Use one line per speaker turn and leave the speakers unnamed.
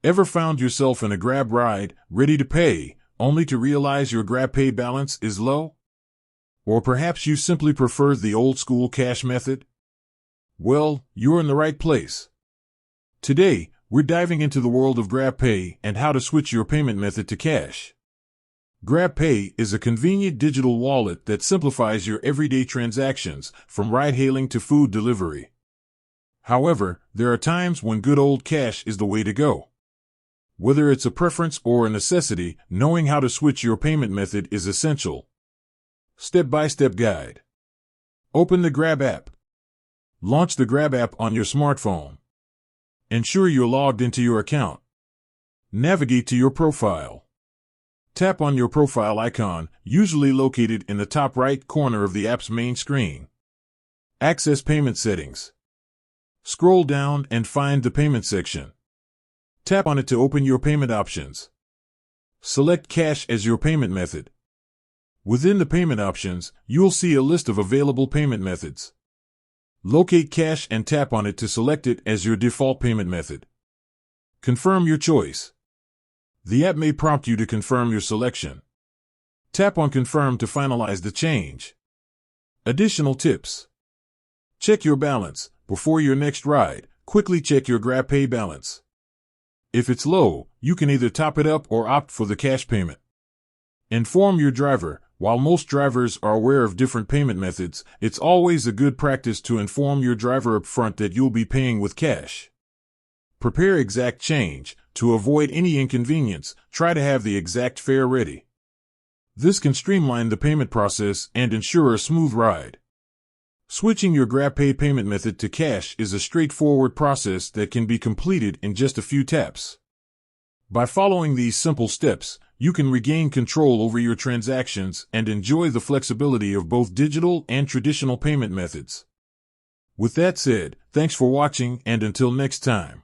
Ever found yourself in a Grab ride, ready to pay, only to realize your Grabpay balance is low? Or perhaps you simply prefer the old-school cash method? Well, you're in the right place. Today, we're diving into the world of Grabpay and how to switch your payment method to cash. Grabpay is a convenient digital wallet that simplifies your everyday transactions, from ride-hailing to food delivery. However, there are times when good old cash is the way to go. Whether it's a preference or a necessity, knowing how to switch your payment method is essential. Step-by-step guide. Open the Grab app. Launch the Grab app on your smartphone. Ensure you're logged into your account. Navigate to your profile. Tap on your profile icon, usually located in the top right corner of the app's main screen. Access payment settings. Scroll down and find the payment section. Tap on it to open your payment options. Select cash as your payment method. Within the payment options, you'll see a list of available payment methods. Locate cash and tap on it to select it as your default payment method. Confirm your choice. The app may prompt you to confirm your selection. Tap on Confirm to finalize the change. Additional tips. Check your balance. Before your next ride, quickly check your Grabpay balance. If it's low, you can either top it up or opt for the cash payment. Inform your driver. While most drivers are aware of different payment methods, it's always a good practice to inform your driver up front that you'll be paying with cash. Prepare exact change. To avoid any inconvenience, try to have the exact fare ready. This can streamline the payment process and ensure a smooth ride. Switching your Grabpay payment method to cash is a straightforward process that can be completed in just a few taps. By following these simple steps, you can regain control over your transactions and enjoy the flexibility of both digital and traditional payment methods. With that said, thanks for watching, and until next time.